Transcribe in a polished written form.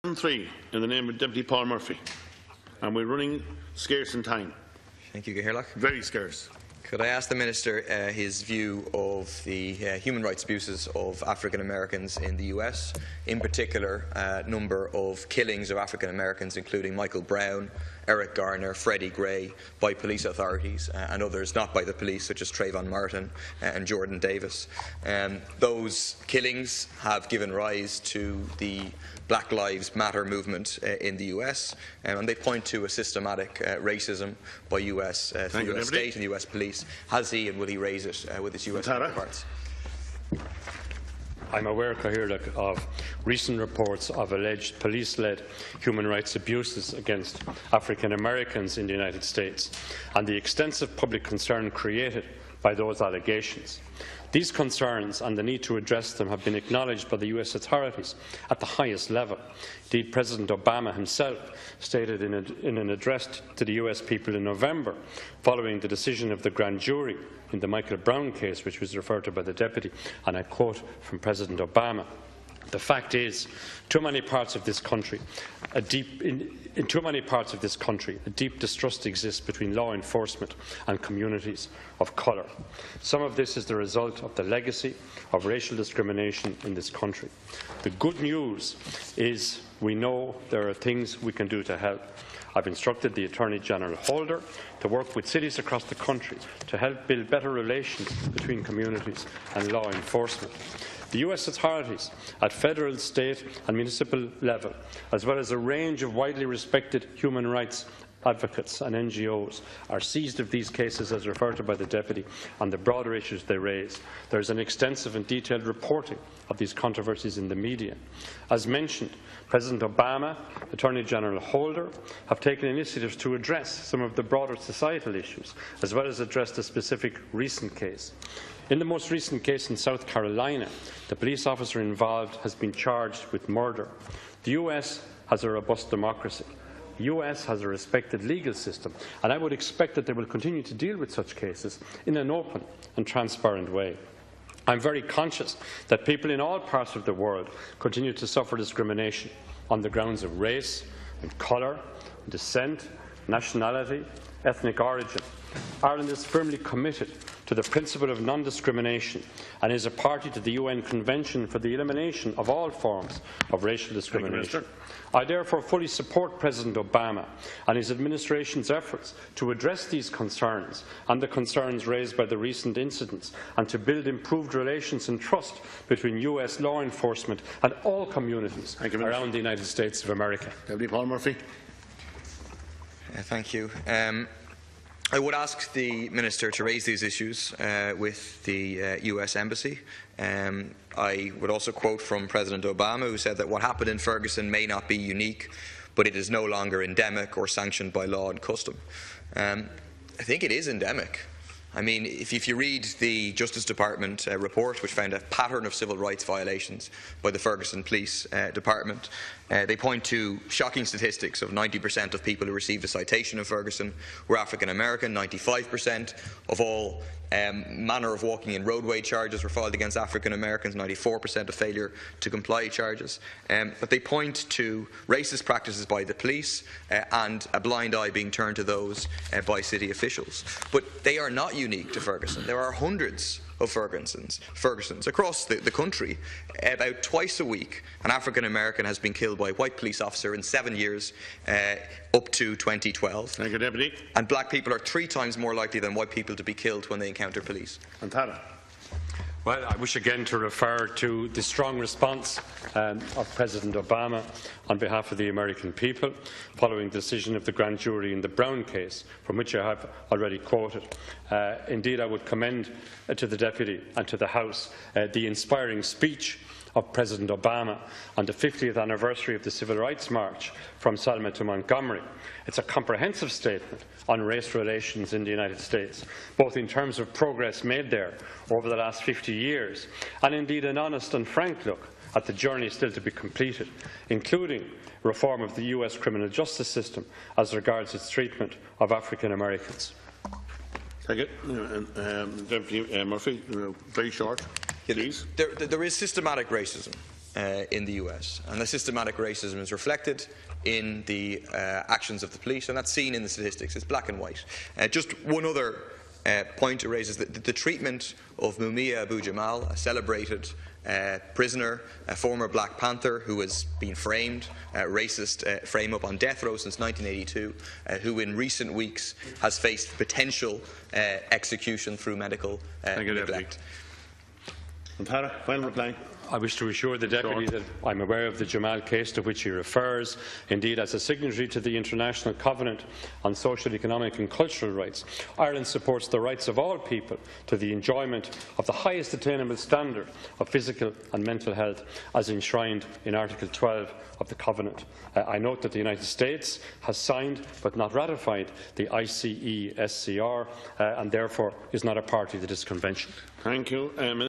3 in the name of Deputy Paul Murphy, and we're running scarce in time. Thank you, Gairloch. Very scarce. Could I ask the Minister his view of the human rights abuses of African Americans in the US, in particular number of killings of African Americans, including Michael Brown, Eric Garner, Freddie Gray, by police authorities and others not by the police, such as Trayvon Martin and Jordan Davis. Those killings have given rise to the Black Lives Matter movement in the US, and they point to a systematic racism by the US state and US police. Has he and will he raise it with his US counterparts? I'm aware, Gairloch, of recent reports of alleged police-led human rights abuses against African Americans in the United States and the extensive public concern created by those allegations. These concerns and the need to address them have been acknowledged by the US authorities at the highest level. Indeed, President Obama himself stated in an address to the US people in November, following the decision of the grand jury in the Michael Brown case, which was referred to by the Deputy, and I quote from President Obama: "The fact is, too many parts of this country, in too many parts of this country, a deep distrust exists between law enforcement and communities of colour. Some of this is the result of the legacy of racial discrimination in this country. The good news is we know there are things we can do to help. I've instructed the Attorney General Holder to work with cities across the country to help build better relations between communities and law enforcement. The US authorities at federal, state and municipal level, as well as a range of widely respected human rights advocates and NGOs, are seized of these cases, as referred to by the Deputy, and the broader issues they raise. There is an extensive and detailed reporting of these controversies in the media. As mentioned, President Obama, Attorney General Holder have taken initiatives to address some of the broader societal issues, as well as address the specific recent case. In the most recent case in South Carolina, the police officer involved has been charged with murder. The US has a robust democracy. The US has a respected legal system, and I would expect that they will continue to deal with such cases in an open and transparent way. I am very conscious that people in all parts of the world continue to suffer discrimination on the grounds of race and colour, descent, nationality, ethnic origin. Ireland is firmly committed to the principle of non-discrimination and is a party to the UN Convention for the Elimination of All Forms of Racial Discrimination. I therefore fully support President Obama and his administration's efforts to address these concerns and the concerns raised by the recent incidents, and to build improved relations and trust between US law enforcement and all communities around the United States of America. Deputy Paul Murphy. Thank you. I would ask the Minister to raise these issues with the US Embassy. I would also quote from President Obama, who said that what happened in Ferguson may not be unique, but it is no longer endemic or sanctioned by law and custom. I think it is endemic. I mean, if you read the Justice Department report, which found a pattern of civil rights violations by the Ferguson Police Department, they point to shocking statistics of 90% of people who received a citation in Ferguson were African American, 95% of all manner of walking in roadway charges were filed against African Americans, 94% of failure to comply charges. But they point to racist practices by the police and a blind eye being turned to those by city officials. But they are not unique to Ferguson. There are hundreds of Fergusons across the country. About twice a week, an African American has been killed by a white police officer in 7 years up to 2012. Thank you, Deputy. And black people are 3 times more likely than white people to be killed when they encounter police. Antara. Well, I wish again to refer to the strong response of President Obama on behalf of the American people following the decision of the grand jury in the Brown case, from which I have already quoted. Indeed, I would commend to the Deputy and to the House the inspiring speech of President Obama on the 50th anniversary of the Civil Rights March from Selma to Montgomery. It's a comprehensive statement on race relations in the United States, both in terms of progress made there over the last 50 years, and indeed an honest and frank look at the journey still to be completed, including reform of the US criminal justice system as regards its treatment of African Americans. Thank you. Deputy Murphy, very short, please. There is systematic racism in the US. And the systematic racism is reflected in the actions of the police, and that's seen in the statistics. It's black and white. Just one other point to raise is that the treatment of Mumia Abu-Jamal, a celebrated prisoner, a former Black Panther who has been framed, racist frame-up on death row since 1982, who in recent weeks has faced potential execution through medical neglect. Final reply. I wish to assure the Deputy that I am aware of the Jamal case to which he refers. Indeed, as a signatory to the International Covenant on Social, Economic and Cultural Rights, Ireland supports the rights of all people to the enjoyment of the highest attainable standard of physical and mental health, as enshrined in Article 12 of the Covenant. I note that the United States has signed but not ratified the ICESCR and therefore is not a party to this convention. Thank you.